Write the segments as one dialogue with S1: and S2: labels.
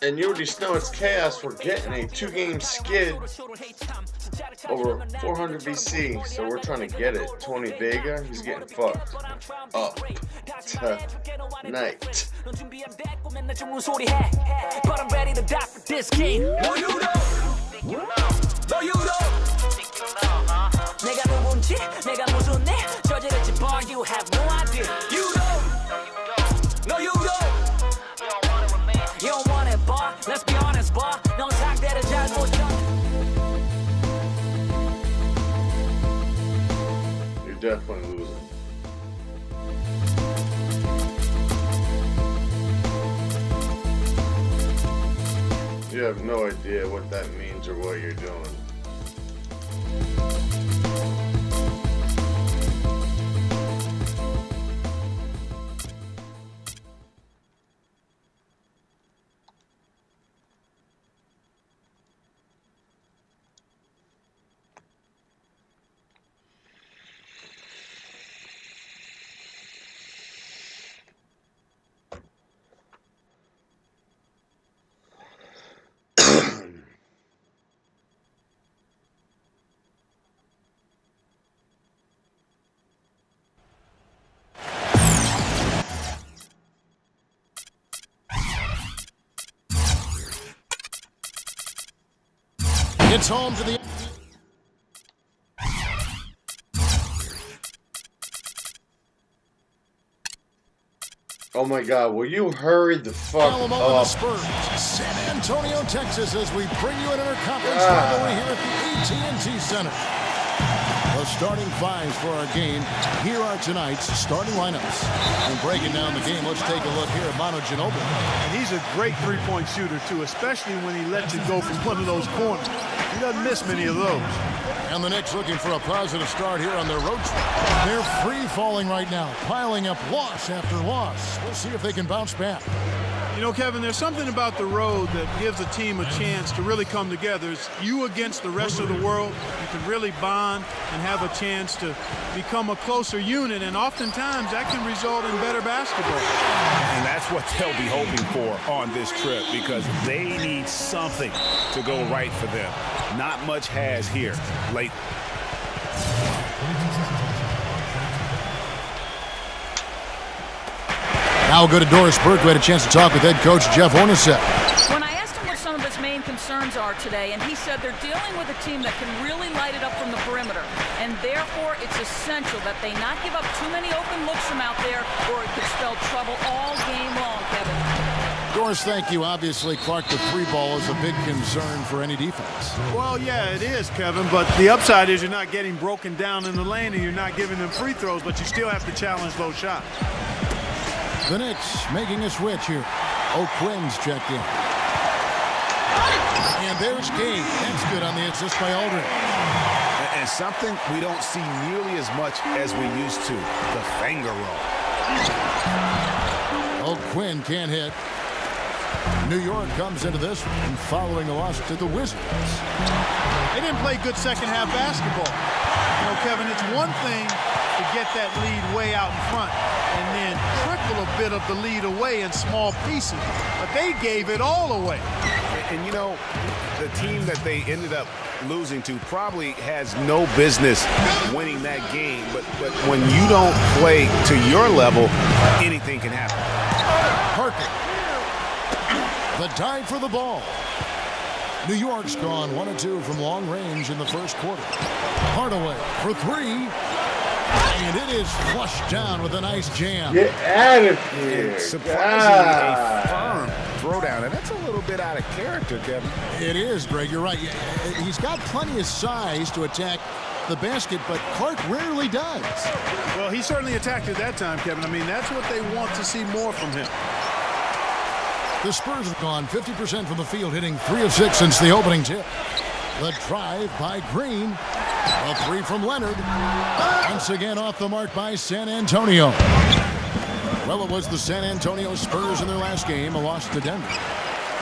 S1: And you already know it's chaos. We're getting a 2-game skid over 400 BC, so we're trying to get it. Tony Vega, he's getting fucked up tonight.
S2: But I'm ready to die for this king. No, you don't. No, you don't. 내가 누군지, 내가 무슨 일 저지를지, boy, you have no idea. You don't. No, you don't. You don't want it, boy. Let's be honest, boy. 넌 상대를 잘 못 쳐.
S1: You're definitely losing. You have no idea what that means or what you're doing.
S3: It's home to the...
S1: Oh my God, will you hurry the fuck up?
S3: Spurs, San Antonio, Texas, as we bring you an interconference rivalry here at the AT&T Center. The starting fives for our game. Here are tonight's starting lineups. And breaking down the game, let's take a look here at Manu Ginobili.
S4: And he's a great three-point shooter, too, especially when he lets it go from one of those corners. He doesn't miss many of those.
S3: And the Knicks looking for a positive start here on their road trip. They're free-falling right now, piling up loss after loss. We'll see if they can bounce back.
S4: You know, Kevin, there's something about the road that gives a team a chance to really come together. It's you against the rest of the world. You can really bond and have a chance to become a closer unit, and oftentimes that can result in better basketball.
S5: And that's what they'll be hoping for on this trip, because they need something to go right for them. Not much has here late.
S3: Now we'll go to Doris Burke, who had a chance to talk with head coach Jeff Hornacek.
S6: When I asked him what some of his main concerns are today, and he said they're dealing with a team that can really light it up from the perimeter, and therefore it's essential that they not give up too many open looks from out there, or it could spell trouble all game long, Kevin.
S3: Doris, thank you. Obviously, Clark, the free ball is a big concern for any defense.
S4: Well, yeah, it is, Kevin, but the upside is you're not getting broken down in the lane and you're not giving them free throws, but you still have to challenge those shots.
S3: The Knicks making a switch here. O'Quinn's checked in. And there's Gay. That's good on the assist by Aldridge.
S5: And something we don't see nearly as much as we used to, the finger roll.
S3: O'Quinn can't hit. New York comes into this one following a loss to the Wizards.
S4: They didn't play good second-half basketball. You know, Kevin, it's one thing to get that lead way out in front and then trickle a bit of the lead away in small pieces. But they gave it all away.
S5: And you know, the team that they ended up losing to probably has no business winning that game. But when you don't play to your level, anything can happen.
S3: Parker. The dive for the ball. New York's gone 1 of 2 from long range in the first quarter. Hardaway for 3. And it is flushed down with a nice jam.
S1: Get out of here.
S5: Surprisingly a firm throwdown, and that's a little bit out of character, Kevin.
S3: It is, Greg. You're right. He's got plenty of size to attack the basket, but Clark rarely does.
S4: Well, he certainly attacked it that time, Kevin. I mean, that's what they want to see more from him.
S3: The Spurs have gone 50% from the field, hitting 3 of 6 since the opening tip. The drive by Green. A 3 from Leonard. Once again off the mark by San Antonio. Well, it was the San Antonio Spurs in their last game, a loss to Denver.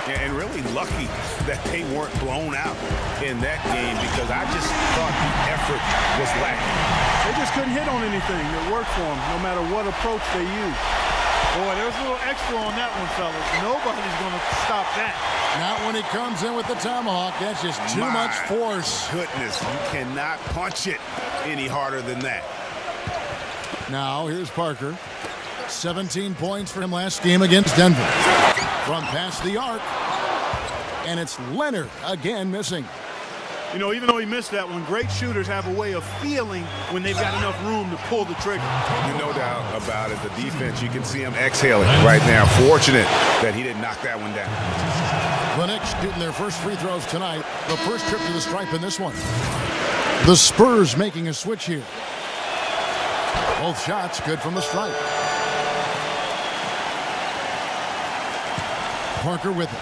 S5: And really lucky that they weren't blown out in that game, because I just thought the effort was lacking.
S4: They just couldn't hit on anything that worked for them, no matter what approach they used. Boy, there's a little extra on that one, fellas. Nobody's going to stop that.
S3: Not when he comes in with the tomahawk. That's just too much force.
S5: Goodness, you cannot punch it any harder than that.
S3: Now, here's Parker. 17 points for him last game against Denver. From past the arc. And it's Leonard again missing.
S4: You know, even though he missed that one, great shooters have a way of feeling when they've got enough room to pull the trigger.
S5: No doubt about it. The defense, you can see him exhaling right now. Fortunate that he didn't knock that one down.
S3: The Knicks shooting their first free throws tonight. The first trip to the stripe in this one. The Spurs making a switch here. Both shots good from the stripe. Parker with it.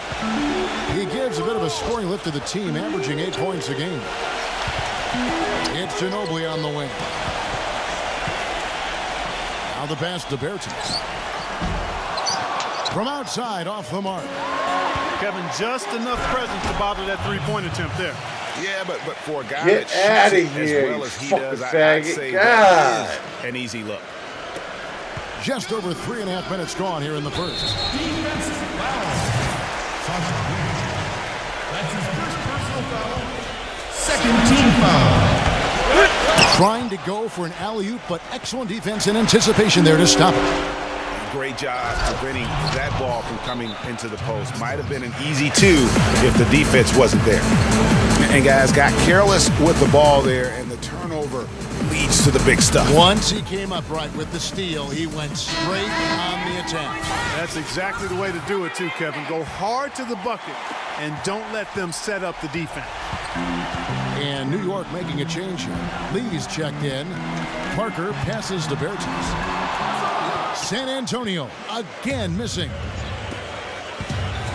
S3: He gives a bit of a scoring lift to the team, averaging 8 points a game. It's Ginobili on the wing. Now the pass to Bertans. From outside, off the mark.
S4: Kevin, just enough presence to bother that three-point attempt there.
S5: Yeah, but for a guy
S1: Get
S5: that
S1: out of
S5: shoots it
S1: here,
S5: as well as he
S1: fucking
S5: does, I'd
S1: faggot.
S5: say
S1: God.
S5: that is an easy look.
S3: Just over 3.5 minutes gone here in the first.
S7: Defensive foul. That's his first personal foul. Second team foul.
S3: Trying to go for an alley-oop, but excellent defense and anticipation there to stop it.
S5: Great job preventing that ball from coming into the post. Might have been an easy two if the defense wasn't there. And guys got careless with the ball there, and the turnover leads to the big stuff.
S3: Once he came upright with the steal, he went straight on the attack.
S4: That's exactly the way to do it too, Kevin. Go hard to the bucket and don't let them set up the defense.
S3: And New York making a change here. Lee's checked in. Parker passes to Bertans. San Antonio again missing.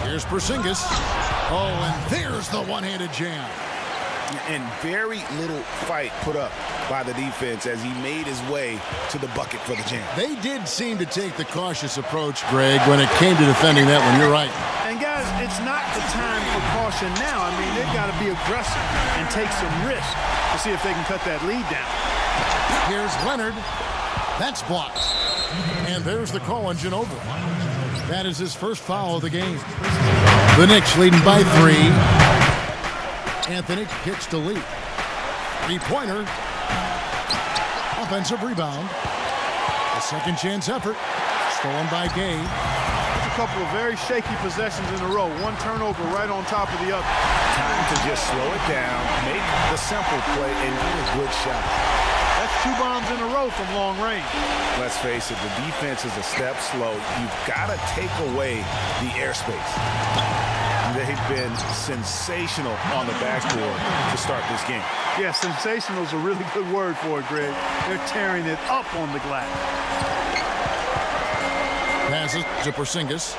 S3: Here's Porzingis. Oh, and there's the one-handed jam.
S5: And very little fight put up by the defense as he made his way to the bucket for the jam.
S3: They did seem to take the cautious approach, Greg, when it came to defending that one. You're right.
S4: And guys, it's not the time for caution now. I mean, they've got to be aggressive and take some risk to see if they can cut that lead down.
S3: Here's Leonard. That's blocked. And there's the call on Ginobili. That is his first foul of the game. The Knicks leading by 3. Anthony kicks to Lee. Three-pointer. Offensive rebound. A second chance effort. Stolen by Gay.
S4: A couple of very shaky possessions in a row. One turnover right on top of the other.
S5: Time to just slow it down, make the simple play, and get a good shot.
S4: That's 2 bombs in a row from long range.
S5: Let's face it, the defense is a step slow. You've got to take away the airspace. They've been sensational on the backboard to start this game.
S4: Yeah, sensational is a really good word for it, Greg. They're tearing it up on the glass.
S3: Passes to Porzingis.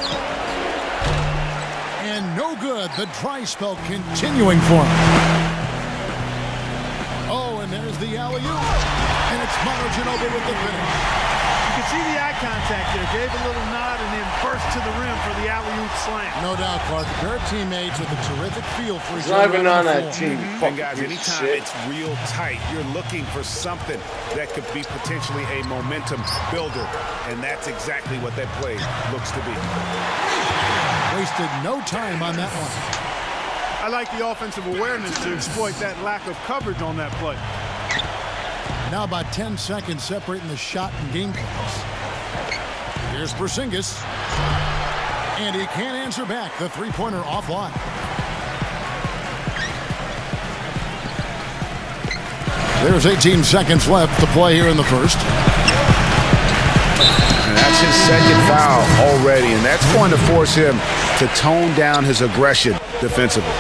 S3: And no good. The dry spell continuing for him. Oh, and there's the alley-oop. And it's Manu Ginobili with the finish.
S4: You can see the eye contact there. Gave a little nod and then burst to the rim for the alley-oop slam.
S3: No doubt, Clark. Their teammates with a terrific feel for each
S1: He's not
S3: other.
S1: even on that team.
S5: And guys, anytime it's real tight, you're looking for something that could be potentially a momentum builder. And that's exactly what that play looks to be.
S3: Wasted no time on that one.
S4: I like the offensive awareness to exploit that lack of coverage on that play.
S3: Now about 10 seconds separating the shot and game clocks. Here's Porzingis. And he can't answer back. The three-pointer offline. There's 18 seconds left to play here in the first.
S5: And that's his second foul already, and that's going to force him to tone down his aggression defensively.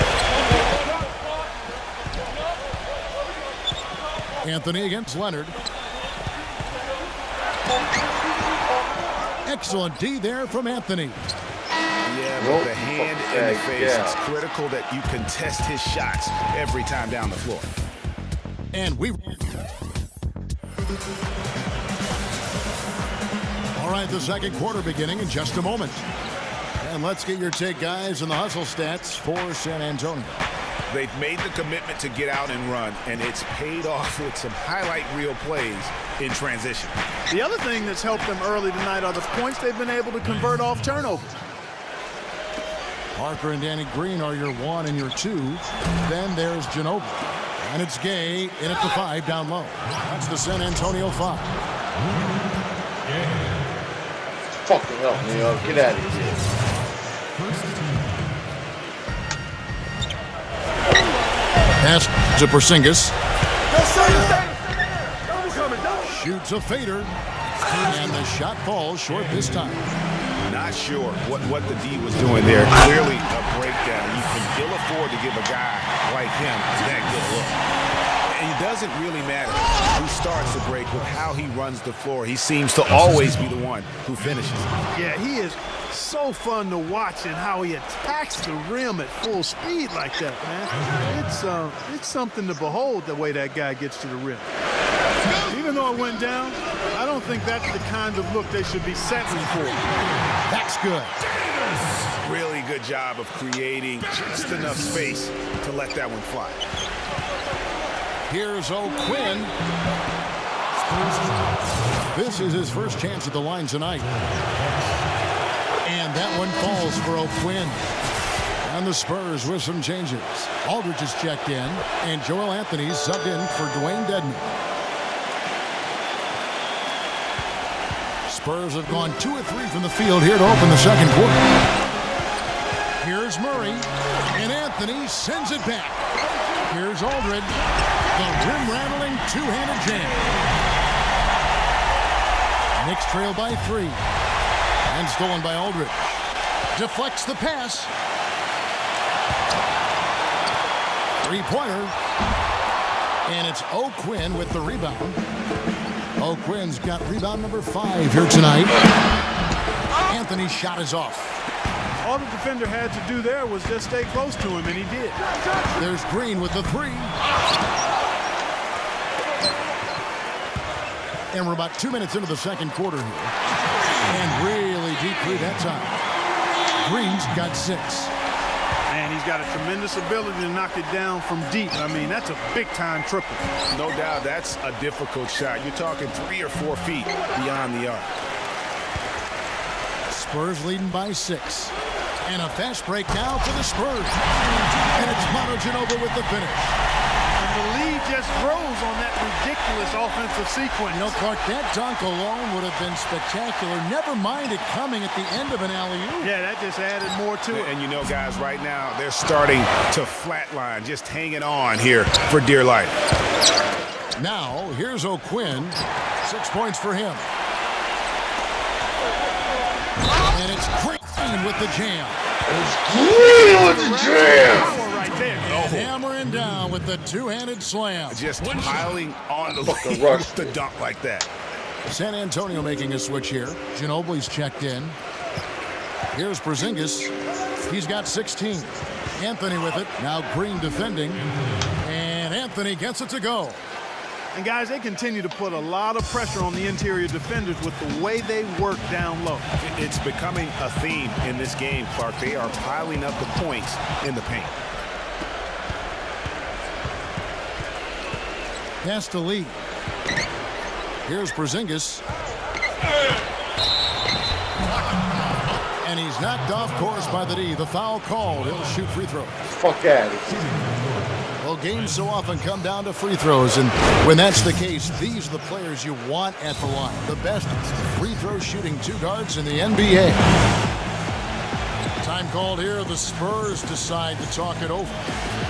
S3: Anthony against Leonard. Excellent D there from Anthony.
S5: Yeah, but the hand in the face, it's critical that you contest his shots every time down the floor.
S3: And we... All right, the second quarter beginning in just a moment. And let's get your take, guys, on the hustle stats for San Antonio.
S5: They've made the commitment to get out and run, and it's paid off with some highlight reel plays in transition.
S4: The other thing that's helped them early tonight are the points they've been able to convert off turnovers.
S3: Parker and Danny Green are your 1 and your 2. Then there's Ginobili. And it's Gay in at the 5 down low. That's the San Antonio 5.
S1: Fucking help me up. Get out of here.
S3: Pass to Porzingis. Shoots a fader. And the shot falls short this time.
S5: Not sure what the D was doing there. Clearly a breakdown. You can ill afford to give a guy like him that good look. And it doesn't really matter who starts the break with how he runs the floor. He seems to always be the one who finishes.
S4: Yeah, he is so fun to watch and how he attacks the rim at full speed like that, man. It's something to behold the way that guy gets to the rim. Even though it went down, I don't think that's the kind of look they should be settling for.
S3: That's good.
S5: Really good job of creating just enough space to let that one fly.
S3: Here's O'Quinn. This is his first chance at the line tonight. And that one falls for O'Quinn. And the Spurs with some changes. Aldridge is checked in, and Joel Anthony's subbed in for Dwayne Dedman. Spurs have gone 2 of 3 from the field here to open the second quarter. Here's Murray, and Anthony sends it back. Here's Aldridge, the rim-rattling two-handed jam. Knicks trail by 3, and stolen by Aldridge. Deflects the pass. Three-pointer, and it's O'Quinn with the rebound. O'Quinn's got rebound number 5 here tonight. Anthony's shot is off.
S4: All the defender had to do there was just stay close to him, and he did.
S3: There's Green with the 3. And we're about 2 minutes into the second quarter here. And really deep 3 that time. Green's got 6.
S4: And he's got a tremendous ability to knock it down from deep. I mean, that's a big-time triple.
S5: No doubt that's a difficult shot. You're talking 3 or 4 feet beyond the arc.
S3: Spurs leading by 6. And a fast break now for the Spurs. And it's Manu Ginobili with the finish.
S4: And the lead just grows on that ridiculous offensive sequence.
S3: You know, Clark, that dunk alone would have been spectacular. Never mind it coming at the end of an alley-oop.
S4: Yeah, that just added more to it.
S5: And you know, guys, right now, they're starting to flatline, just hanging on here for dear life.
S3: Now, here's O'Quinn. 6 points for him. And it's Green with the jam.
S1: Green with the jam.
S4: Right there.
S3: And hammering down with the two-handed slam.
S5: Just piling on the dunk like that.
S3: San Antonio making a switch here. Ginobili's checked in. Here's Porzingis. He's got 16. Anthony with it. Now Green defending. And Anthony gets it to go.
S4: And guys, they continue to put a lot of pressure on the interior defenders with the way they work down low.
S5: It's becoming a theme in this game, Clark. They are piling up the points in the paint.
S3: Pass to Lee. Here's Porzingis. And he's knocked off course by the D. The foul called. He'll shoot free throws.
S1: Fuck out of here.
S3: Well, games so often come down to free throws, and when that's the case, these are the players you want at the line. The best free throw shooting 2 guards in the NBA. Time called here. The Spurs decide to talk it over.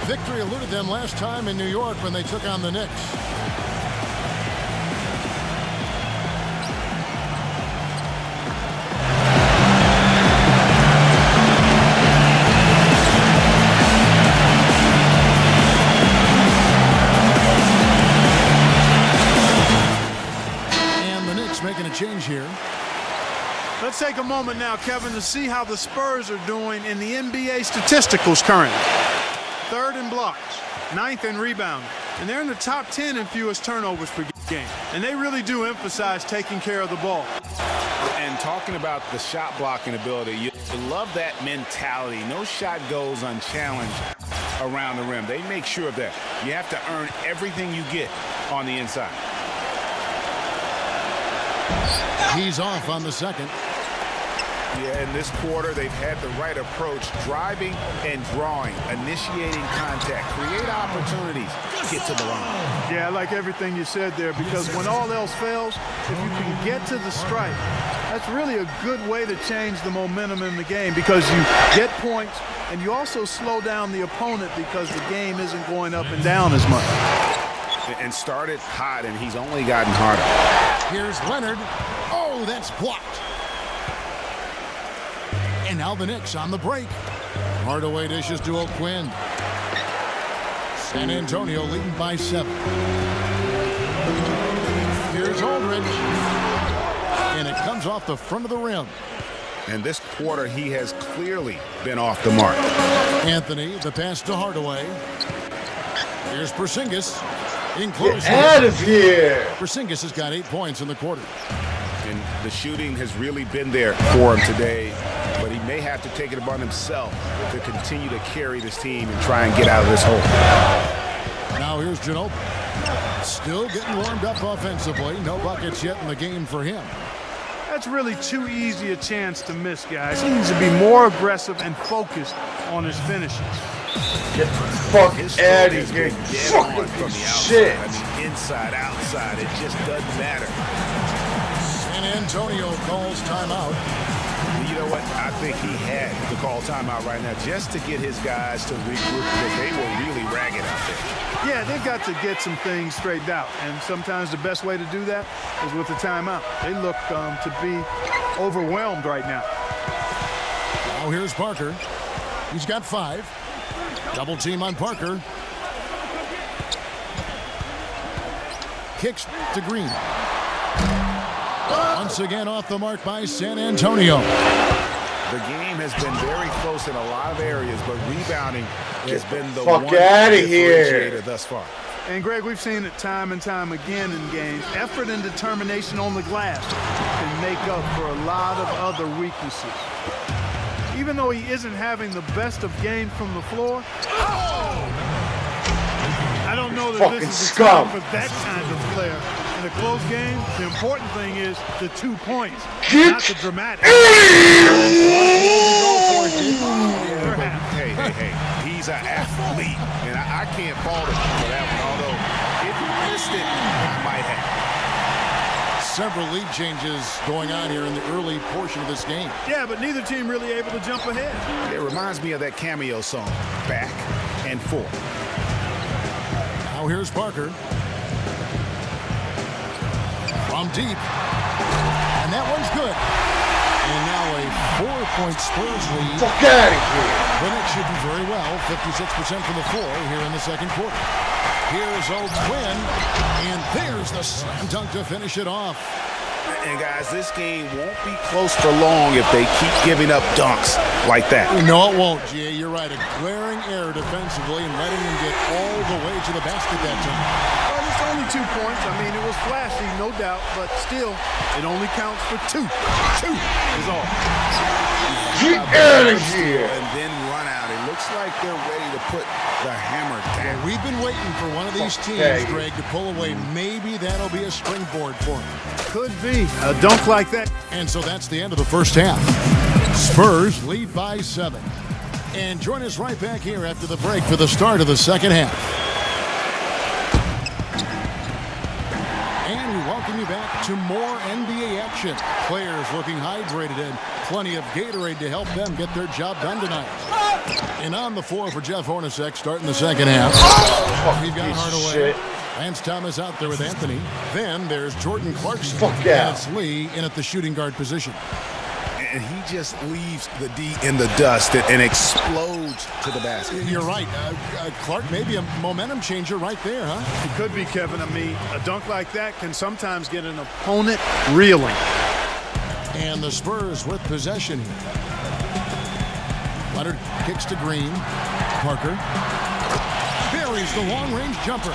S3: Victory eluded them last time in New York when they took on the Knicks. Making a change here.
S4: Let's take a moment now, Kevin, to see how the Spurs are doing in the NBA statisticals currently. 3rd in blocks, 9th in rebounding, and they're in the top 10 in fewest turnovers per game. And they really do emphasize taking care of the ball.
S5: And talking about the shot blocking ability, you love that mentality. No shot goes unchallenged. around the rim. They make sure of that. You have to earn everything you get on the inside.
S3: He's off on the second.
S5: Yeah, in this quarter, they've had the right approach, driving and drawing, initiating contact, create opportunities, get to the line.
S4: Yeah, I like everything you said there, because when all else fails, if you can get to the stripe, that's really a good way to change the momentum in the game, because you get points and you also slow down the opponent because the game isn't going up and down as much.
S5: And started hot, and he's only gotten harder.
S3: Here's Leonard. Oh, that's blocked. And now the Knicks on the break. Hardaway dishes to O'Quinn. San Antonio leading by 7. Here's Aldridge. And it comes off the front of the rim.
S5: And this quarter, he has clearly been off the mark.
S3: Anthony, the pass to Hardaway. Here's Porzingis. In
S1: Get
S3: close.
S1: out of here!
S3: Porzingis has got 8 points in the quarter.
S5: And the shooting has really been there for him today, but he may have to take it upon himself to continue to carry this team and try and get out of this hole.
S3: Now here's Ginobili. Still getting warmed up offensively. No buckets yet in the game for him.
S4: That's really too easy a chance to miss, guys. He needs to be more aggressive and focused on his finishes.
S1: Get the fuck out of here.
S5: Fucking from the outside.
S1: Shit.
S5: I mean, inside, outside, it just doesn't matter.
S3: San Antonio calls timeout.
S5: You know what? I think he had to call timeout right now just to get his guys to regroup, because they were really ragged out there.
S4: Yeah, they've got to get some things straightened out, and sometimes the best way to do that is with the timeout. They look to be overwhelmed right now.
S3: Now here's Parker. He's got 5. Double team on Parker. Kicks to Green. Once again off the mark by San Antonio.
S5: The game has been very close in a lot of areas, but rebounding has been the
S1: fuck
S5: one
S1: outta here.
S5: differentiator thus far.
S4: And, Greg, we've seen it time and time again in games. Effort and determination on the glass can make up for a lot of other weaknesses. Even though he isn't having the best of games from the floor, I don't know that
S1: Fucking
S4: this is the
S1: scum.
S4: time for that kind of player. In a close game, the important thing is the 2 points, not the dramatic.
S5: Hey, he's an athlete, and I can't fault him for that one, although if he missed it, I might have.
S3: Several lead changes going on here in the early portion of this game.
S4: Yeah, but neither team really able to jump ahead.
S5: It reminds me of that cameo song, Back and Forth.
S3: Now here's Parker. From deep. And that one's good. And now a 4-point Spurs lead.
S1: Fuck out of here!
S3: The Knicks shooting very well. 56% from the floor here in the second quarter. Here's O'Quinn. And there's the slam dunk to finish it off.
S5: And, guys, this game won't be close for long if they keep giving up dunks like that.
S3: No, it won't, G.A. You're right. A glaring error defensively and letting them get all the way to the basket that time.
S4: Well, it's only 2 points. I mean, it was flashy, no doubt, but still, it only counts for 2. 2 is all.
S1: Get out of here!
S5: And then run out. It looks like they're ready to put the hammer down.
S3: We've been waiting for one of these teams,
S1: Okay.
S3: Greg, to pull away. Maybe that'll be a springboard for them.
S4: Could be. A dunk like that.
S3: And so that's the end of the first half. Spurs lead by 7. And join us right back here after the break for the start of the second half. And we welcome you back to more NBA action. Players looking hydrated and plenty of Gatorade to help them get their job done tonight. And on the floor for Jeff Hornacek starting the second half. We've got
S1: Piece of
S3: Hardaway.
S1: shit.
S3: Lance Thomas out there with Anthony. Then there's Jordan Clarkson.
S1: Fuck yeah.
S3: And it's Lee in at the shooting guard position.
S5: And he just leaves the D in the dust and explodes to the basket.
S3: You're right. Clark, maybe a momentum changer right there, huh?
S4: It could be, Kevin. I mean, a dunk like that can sometimes get an opponent reeling.
S3: And the Spurs with possession here. Leonard kicks to Green. Parker buries the long-range jumper.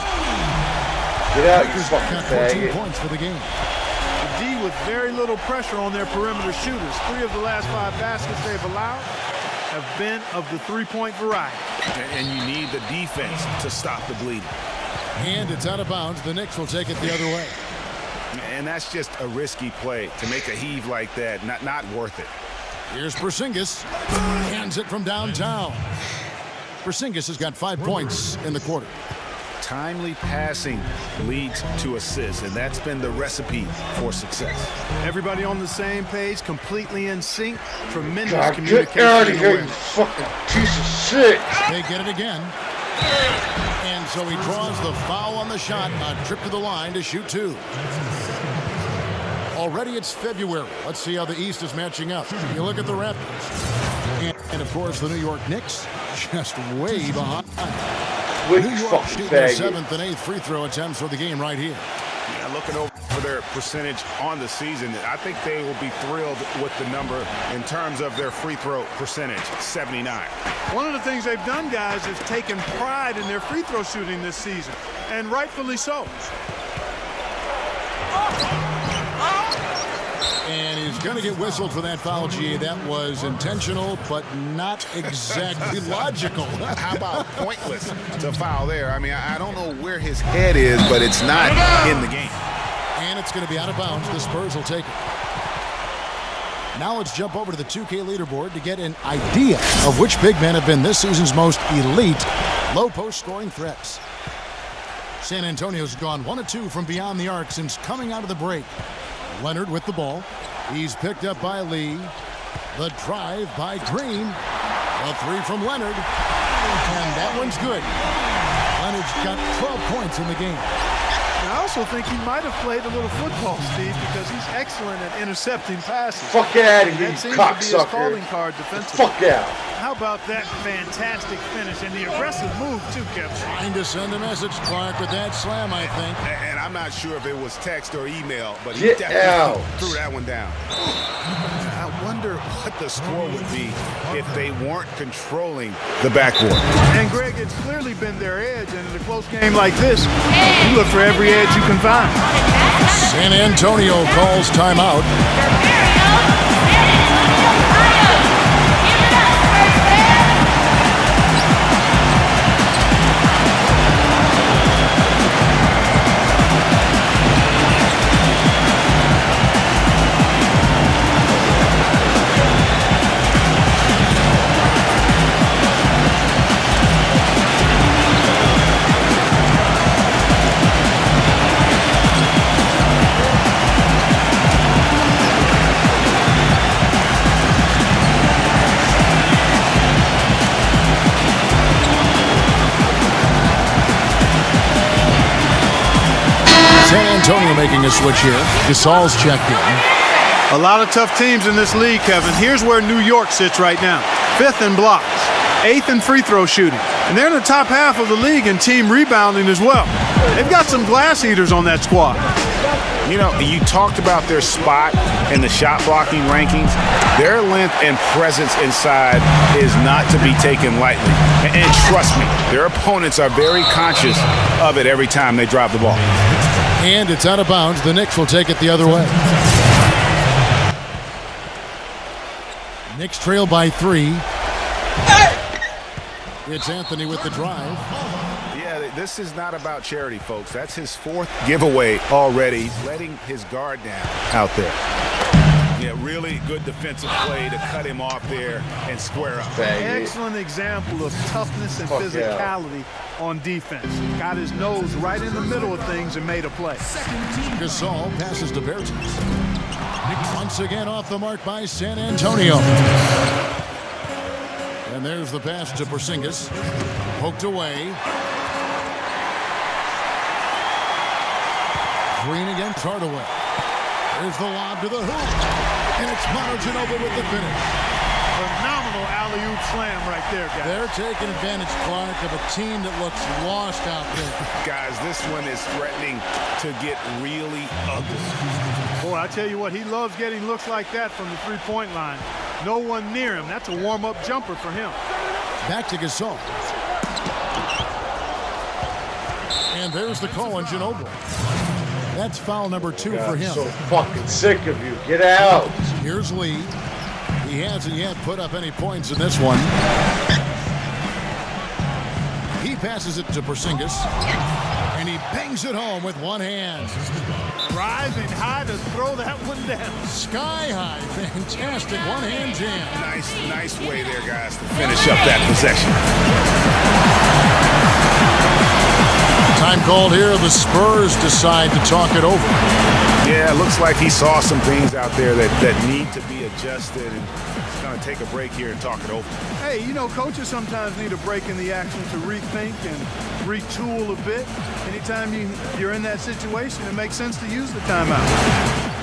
S1: Get out, you
S3: Got
S1: fucking
S3: 14
S1: faggot.
S3: points for the game.
S4: The D with very little pressure on their perimeter shooters. 3 of the last 5 baskets they've allowed have been of the three-point variety.
S5: And you need the defense to stop the bleeding.
S3: And it's out of bounds. The Knicks will take it the other way.
S5: And that's just a risky play. To make a heave like that, not worth it.
S3: Here's Porzingis. Hands it from downtown. Porzingis has got 5 points in the quarter.
S5: Timely passing leads to assists, and that's been the recipe for success.
S4: Everybody on the same page, completely in sync. Tremendous
S1: God,
S4: communication.
S1: get out of here, you
S4: awareness.
S1: fucking piece of shit.
S3: They get it again. And so he draws the foul on the shot. A trip to the line to shoot 2. Already it's February. Let's see how the East is matching up. You look at the Raptors. And of course, the New York Knicks just way behind. New York shooting their 7th and 8th free throw attempts for the game right here.
S5: Yeah, looking over their percentage on the season, I think they will be thrilled with the number in terms of their free throw percentage, 79.
S4: One of the things they've done, guys, is taken pride in their free throw shooting this season, and rightfully so.
S3: And he's going to get whistled for that foul, G. That was intentional, but not exactly logical.
S5: How about pointless to foul there? I mean, I don't know where his head is, but it's not in the game.
S3: And it's going to be out of bounds. The Spurs will take it. Now let's jump over to the 2K leaderboard to get an idea of which big men have been this season's most elite low-post scoring threats. San Antonio's gone 1 of 2 from beyond the arc since coming out of the break. Leonard with the ball. He's picked up by Lee. The drive by Green. A 3 from Leonard. And that one's good. Leonard's got 12 points in the game.
S4: I also think he might have played a little football, Steve, because he's excellent at intercepting passes.
S1: Fuck out of here,
S4: That
S1: you
S4: seems to be his
S1: cocksucker.
S4: calling card defensively.
S1: Fuck out.
S4: How about that fantastic finish and the aggressive move, too, Kevin?
S3: Trying to send a message, Clark, with that slam, I think.
S5: And I'm not sure if it was text or email, but he
S1: Get
S5: definitely
S1: out.
S5: threw that one down. I wonder what the score would be if they weren't controlling the backboard.
S4: And, Greg, it's clearly been their edge, and in a close game like this, you look for every edge you can find.
S3: San Antonio calls timeout. San Antonio making a switch here. Gasol's checked in.
S4: A lot of tough teams in this league, Kevin. Here's where New York sits right now. 5th in blocks, 8th in free throw shooting. And they're in the top half of the league in team rebounding as well. They've got some glass eaters on that squad.
S5: You know, you talked about their spot in the shot blocking rankings. Their length and presence inside is not to be taken lightly. And trust me, their opponents are very conscious of it every time they drop the ball.
S3: And it's out of bounds. The Knicks will take it the other way. Knicks trail by 3. It's Anthony with the drive.
S5: Yeah, this is not about charity, folks. That's his 4th giveaway already. He's letting his guard down out there. Yeah, really good defensive play to cut him off there and square up.
S4: Excellent example of toughness and physicality on defense. Got his nose right in the middle of things and made a play.
S3: Gasol passes to Bertens. Once again off the mark by San Antonio. And there's the pass to Porzingis. Poked away. Green against Hardaway. There's the lob to the hoop. And it's Manu Ginobili with the finish.
S4: Phenomenal alley-oop slam right there, guys.
S3: They're taking advantage, Clark, of a team that looks lost out there.
S5: Guys, this one is threatening to get really ugly.
S4: Boy, I tell you what, he loves getting looks like that from the three-point line. No one near him. That's a warm-up jumper for him.
S3: Back to Gasol. And there's the call on Ginobili. That's foul number 2 for him.
S1: I'm so fucking sick of you. Get out.
S3: Here's Lee. He hasn't yet put up any points in this one. He passes it to Porzingis, and he bangs it home with one hand.
S4: Driving high to throw that one down.
S3: Sky high, fantastic one-hand jam.
S5: Nice way there, guys, to finish up that possession.
S3: Time called here. The Spurs decide to talk it over.
S5: Yeah, it looks like he saw some things out there that need to be adjusted, and he's going to take a break here and talk it over.
S4: Hey, you know, coaches sometimes need a break in the action to rethink and retool a bit. Anytime you're in that situation, it makes sense to use the timeout.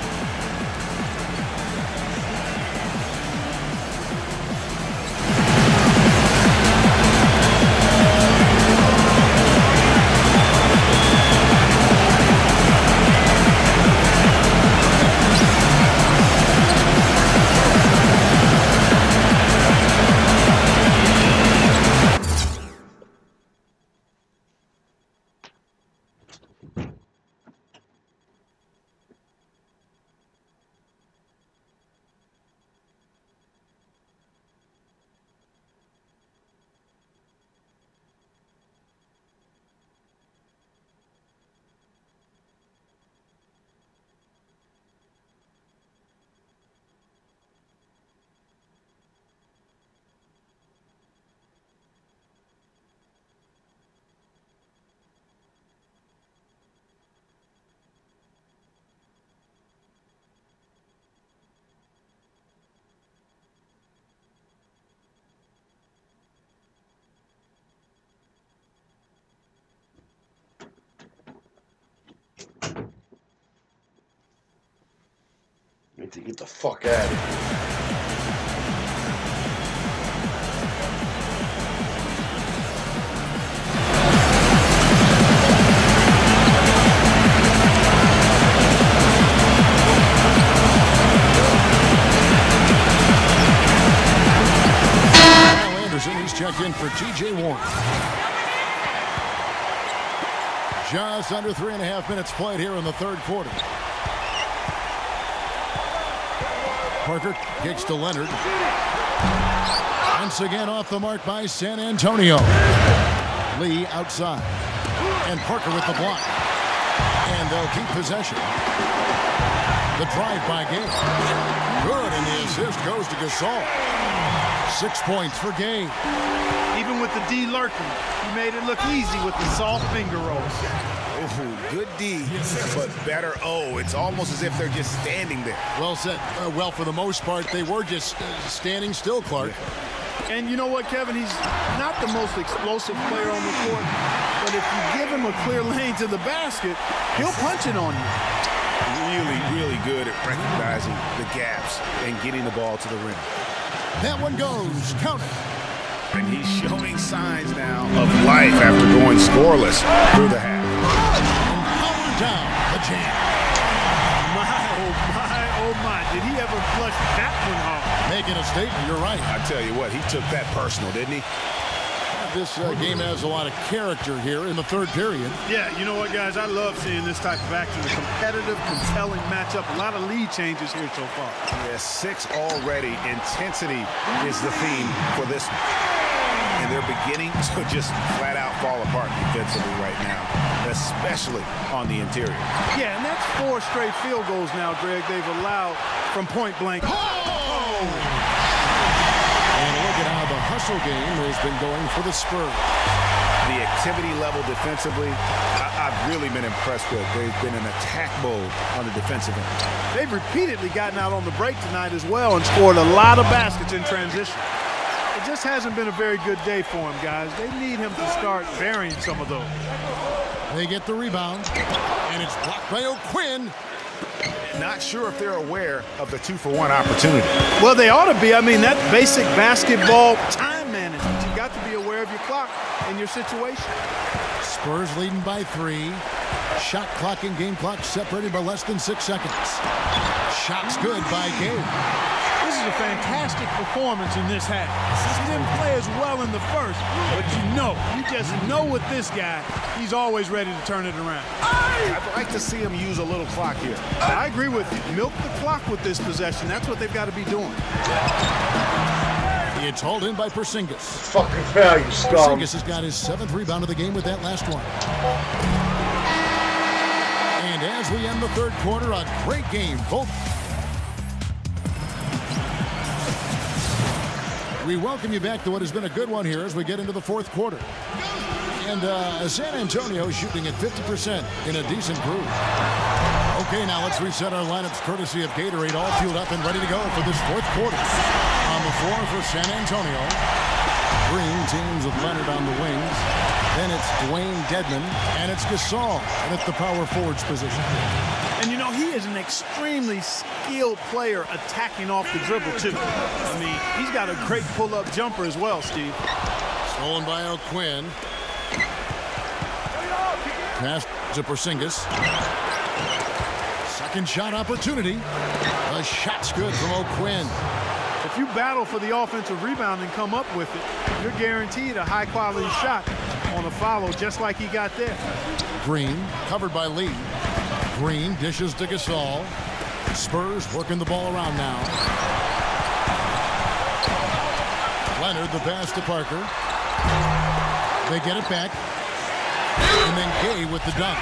S1: Need to get the fuck out of here.
S3: He's checked in for T.J. Warren. Just under 3.5 minutes played here in the third quarter. Parker kicks to Leonard. Once again off the mark by San Antonio. Lee outside. And Parker with the block. And they'll keep possession. The drive by Gay. Good, and the assist goes to Gasol. 6 points for Gay.
S4: Even with the D lurking, he made it look easy with the soft finger rolls.
S5: Oh, good D, but better O. It's almost as if they're just standing there.
S3: Well said. Well, for the most part, they were just standing still, Clark.
S4: Yeah. And you know what, Kevin? He's not the most explosive player on the court, but if you give him a clear lane to the basket, he'll punch it on you.
S5: Really good at recognizing the gaps and getting the ball to the rim.
S3: That one goes. Count it.
S5: And he's showing signs now of life after going scoreless through the half.
S3: And power down the jam.
S4: Oh my. Did he ever flush that one off?
S3: Making a statement, you're right.
S5: I tell you what, he took that personal, didn't he?
S3: This game has a lot of character here in the third period.
S4: Yeah, you know what, guys? I love seeing this type of action. A competitive, compelling matchup. A lot of lead changes here so far.
S5: Yeah, 6 already. Intensity is the theme for this one. And they're beginning to just flat out fall apart defensively right now, especially on the interior.
S4: Yeah, and that's 4 straight field goals now, Greg, they've allowed from point blank.
S3: And look at how the hustle game has been going for the Spurs.
S5: The activity level defensively, I've really been impressed with. They've been in attack mode on the defensive end.
S4: They've repeatedly gotten out on the break tonight as well and scored a lot of baskets in transition. It just hasn't been a very good day for him, guys. They need him to start burying some of those.
S3: They get the rebound, and it's blocked by O'Quinn.
S5: Not sure if they're aware of the 2-for-1 opportunity.
S4: Well, they ought to be. I mean, that's basic basketball time management. You got to be aware of your clock and your situation.
S3: Spurs leading by 3. Shot clock and game clock separated by less than 6 seconds. Shots good by Gabe.
S4: This is a fantastic performance in this half. He didn't play as well in the first, but you just know with this guy, he's always ready to turn it around.
S5: I'd like to see him use a little clock here.
S4: I agree with you. Milk the clock with this possession. That's what they've got to be doing.
S3: It's hauled in by Porzingis.
S1: Fucking foul, you scum.
S3: Porzingis has got his 7th rebound of the game with that last one. And as we end the third quarter, a great game. We welcome you back to what has been a good one here as we get into the fourth quarter. And San Antonio shooting at 50% in a decent groove. Okay, now let's reset our lineups courtesy of Gatorade, all fueled up and ready to go for this fourth quarter. On the floor for San Antonio, Green teams with Leonard on the wings. Then it's Dwayne Dedmon, and it's Gasol at the power forwards position.
S4: And he is an extremely skilled player attacking off the dribble, too. I mean, he's got a great pull-up jumper as well, Steve.
S3: Stolen by O'Quinn. Pass to Porzingis. Second shot opportunity. The shot's good from O'Quinn.
S4: If you battle for the offensive rebound and come up with it, you're guaranteed a high-quality shot on a follow just like he got there.
S3: Green covered by Lee. Green dishes to Gasol. Spurs working the ball around now. Leonard the pass to Parker. They get it back. And then Gay with the dunk.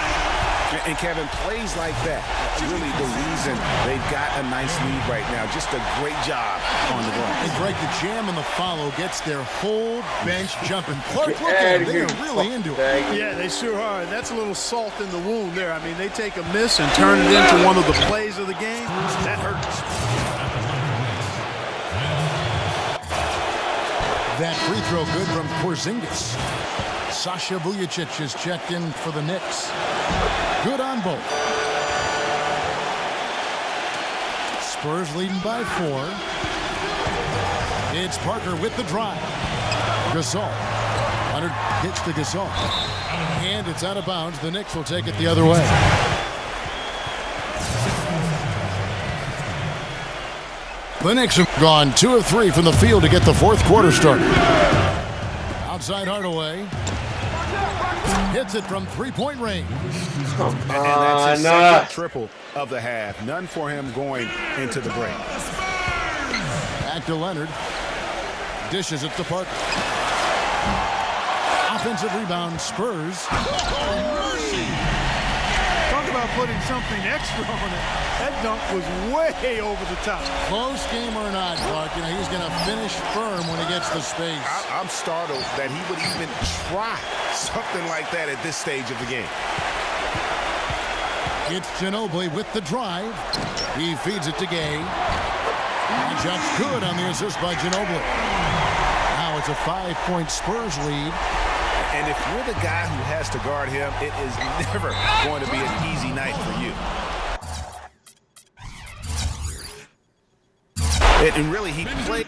S5: And Kevin, plays like that, really the reason they've got a nice lead right now. Just a great job on the glass.
S3: And Greg, the jam and the follow gets their whole bench jumping. Clark, look at them. They're really into it.
S4: Yeah, they sure are. That's a little salt in the wound there. I mean, they take a miss and turn it into one of the plays of the game. That hurts.
S3: That free throw good from Porzingis. Sasha Vujacic is checked in for the Knicks. Good on both. Spurs leading by 4. It's Parker with the drive. Gasol. Leonard hits to Gasol. And it's out of bounds. The Knicks will take it the other way. The Knicks have gone 2 of 3 from the field to get the fourth quarter started. Outside Hardaway. Hits it from three-point range.
S5: And that's his second triple of the half. None for him going into the break.
S3: Back to Leonard. Dishes it to Parker. Offensive rebound, Spurs.
S4: Talk about putting something extra on it. That dunk was way over the top.
S3: Close game or not, Clark, he's going to finish firm when he gets the space.
S5: I'm startled that he would even try something like that at this stage of the game.
S3: It's Ginobili with the drive. He feeds it to Gay. And shot's good on the assist by Ginobili. Now it's a 5-point Spurs lead.
S5: And if you're the guy who has to guard him, it is never going to be an easy night for you. And really, he played.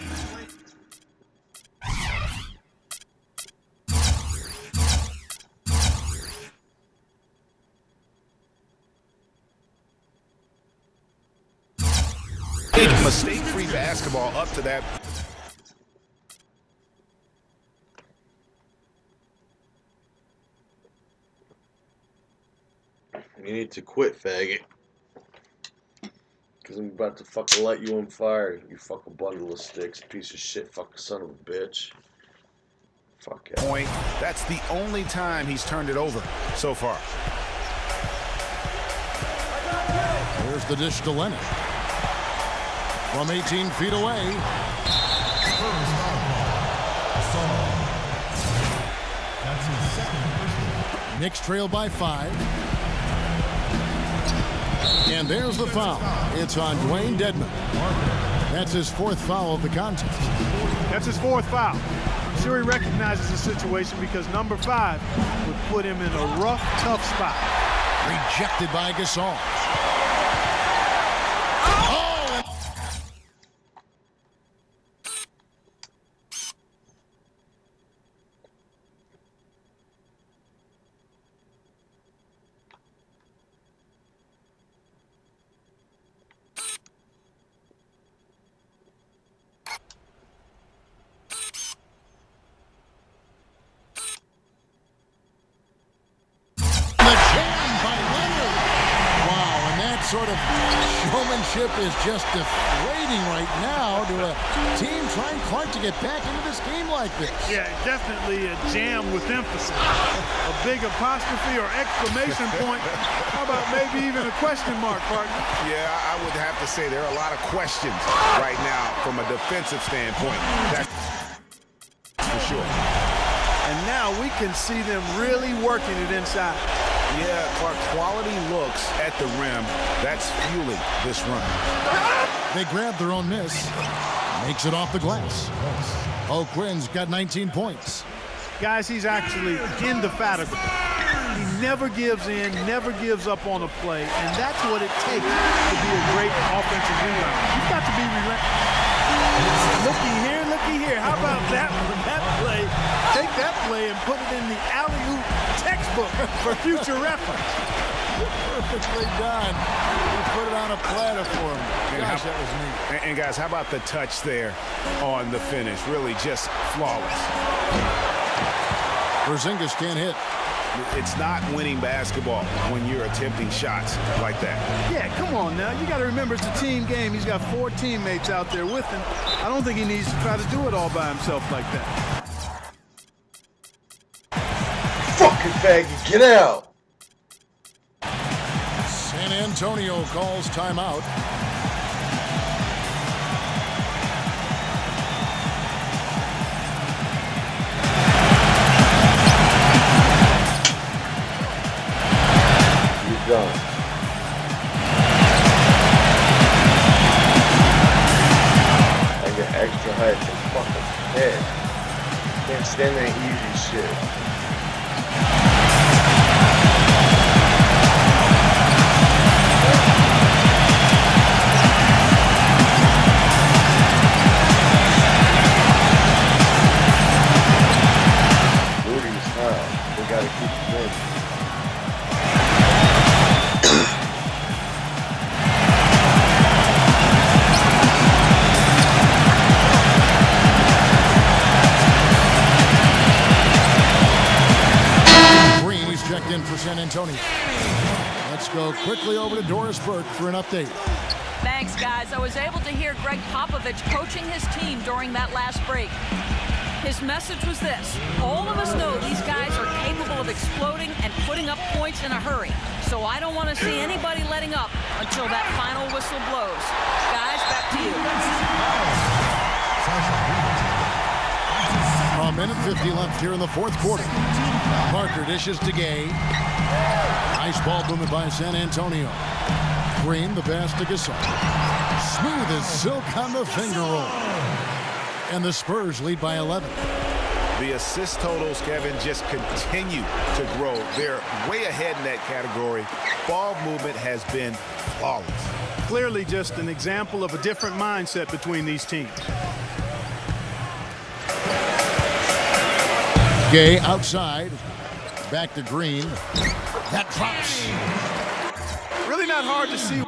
S5: Mistake-free basketball up to that.
S1: You need to quit, faggot. Because I'm about to fucking light you on fire, you fucking bundle of sticks, piece of shit, fucking son of a bitch. Fuck yeah.
S5: Point. That's the only time he's turned it over so far.
S3: There's the dish to Leonard. From 18 feet away.
S7: That's his second.
S3: Knicks trail by 5. And there's the foul. It's on Dwayne Dedmon. That's his 4th foul of the contest.
S4: That's his 4th foul. I'm sure he recognizes the situation because number 5 would put him in a rough, tough spot.
S3: Rejected by Gasol. ship is just deflating right now to a team trying hard to get back into this game like this.
S4: Yeah, definitely a jam with emphasis. A big apostrophe or exclamation point. How about maybe even a question mark, partner?
S5: Yeah, I would have to say there are a lot of questions right now from a defensive standpoint. That's for sure.
S4: And now we can see them really working it inside.
S5: Yeah, Clark, quality looks at the rim. That's fueling this run.
S3: They grab their own miss. Makes it off the glass. O'Quinn's got 19 points.
S4: Guys, he's actually indefatigable. He never gives in, never gives up on a play, and that's what it takes to be a great offensive rebounder. You've got to be relentless. Looky here. How about that one? That play, take that play and put it in the alley-oop textbook for future reference.
S3: Perfectly done. He put it on a platter for him. Gosh, that was neat.
S5: And guys, how about the touch there on the finish? Really just flawless.
S3: Porzingis can't hit.
S5: It's not winning basketball when you're attempting shots like that.
S4: Yeah, come on now. You got to remember it's a team game. He's got 4 teammates out there with him. I don't think he needs to try to do it all by himself like that.
S1: Fucking faggy, get out!
S3: San Antonio calls timeout.
S1: Done. I get extra height to fucking head. Can't stand that easy shit. Booty's high. We gotta keep it moving.
S3: In for San Antonio. Let's go quickly over to Doris Burke for an update.
S6: Thanks, guys. I was able to hear Greg Popovich coaching his team during that last break. His message was this: all of us know these guys are capable of exploding and putting up points in a hurry. So I don't want to see anybody letting up until that final whistle blows. Guys, back to you.
S3: A minute 50 left here in the fourth quarter. Parker dishes to Gay. Nice ball movement by San Antonio. Green, the pass to Gasol. Smooth as silk on the finger roll. And the Spurs lead by 11.
S5: The assist totals, Kevin, just continue to grow. They're way ahead in that category. Ball movement has been flawless.
S4: Clearly just an example of a different mindset between these teams.
S3: Gay outside. Back to Green. That drops.
S4: Really not hard to see.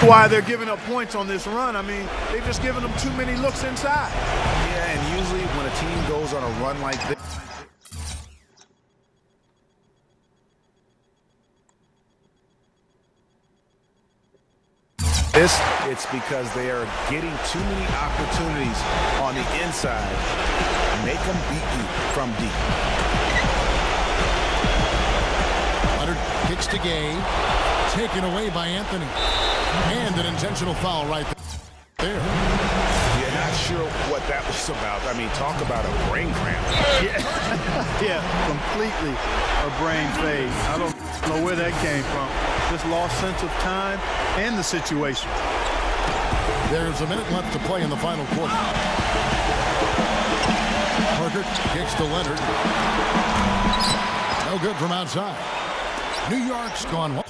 S4: Why they're giving up points on this run. I mean, they've just given them too many looks inside.
S5: Yeah, and usually when a team goes on a run like this, it's because they are getting too many opportunities on the inside. Make them beat you from deep.
S3: Leonard kicks to Gay. Taken away by Anthony. And an intentional foul right there.
S5: Yeah, not sure what that was about. I mean, talk about a brain cramp.
S4: Yeah, completely a brain phase. I don't know where that came from. just lost sense of time and the situation.
S3: There's a minute left to play in the final quarter. Parker kicks to Leonard. No good from outside. New York's gone 1-2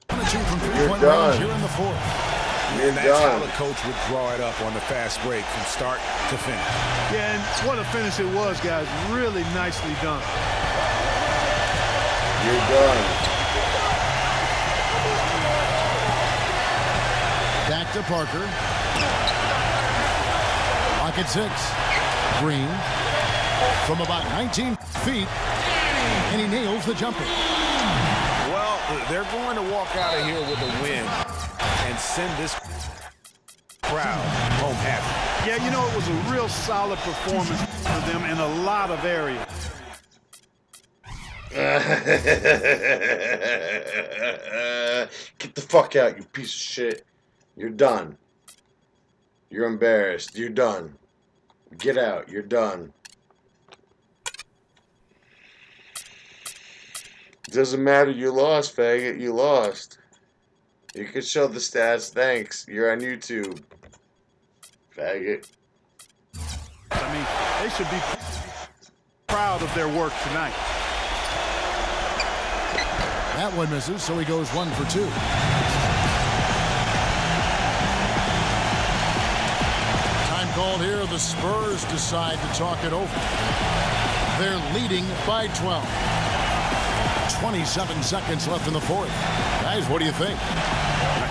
S3: from three-point range here in the fourth.
S5: And that's how the coach would draw it up on the fast break from start to finish.
S4: Yeah, and what a finish it was, guys. Really nicely done.
S1: You're done.
S3: Back to Parker. Pocket 6. Green from about 19 feet, and he nails the jumper.
S5: Well, they're going to walk out of here with a win and send this crowd home happy.
S4: Yeah, you know, it was a real solid performance for them in a lot of areas.
S1: Get the fuck out, you piece of shit. You're done. You're embarrassed. You're done. Get out. You're done. Doesn't matter. You lost, faggot. You lost. You can show the stats. Thanks. You're on YouTube. Faggot.
S4: I mean, they should be proud of their work tonight.
S3: That one misses, so he goes 1 for 2. Time called here. The Spurs decide to talk it over. They're leading by 12. 27 seconds left in the fourth. Guys, what do you think?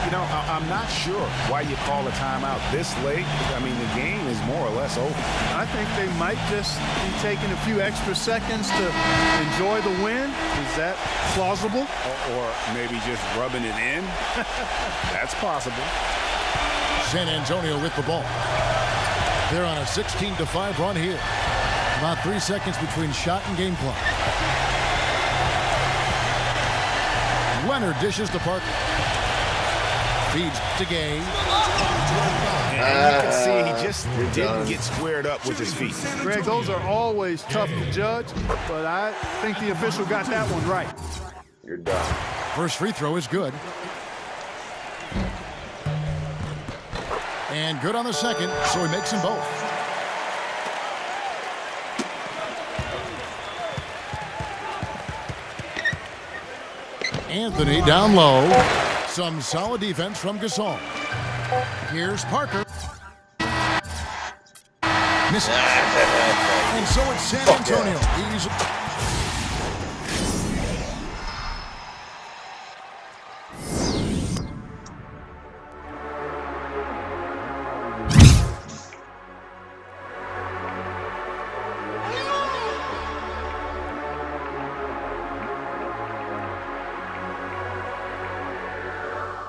S5: You know, I'm not sure why you call a timeout this late. I mean, the game is more or less over.
S4: I think they might just be taking a few extra seconds to enjoy the win. Is that plausible?
S5: Or maybe just rubbing it in. That's possible.
S3: San Antonio with the ball. They're on a 16-5 run here. About 3 seconds between shot and game clock. Leonard dishes to Parker. Feeds to Gay.
S5: And you can see he just didn't get squared up with his feet.
S4: Greg, those are always tough to judge, but I think the official got that one right.
S1: You're done.
S3: First free throw is good. And good on the second, so he makes them both. Anthony down low. Some solid defense from Gasol. Here's Parker. Misses. And so it's San Antonio. He's...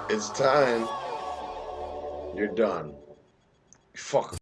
S1: It's time. You're done. You fuck.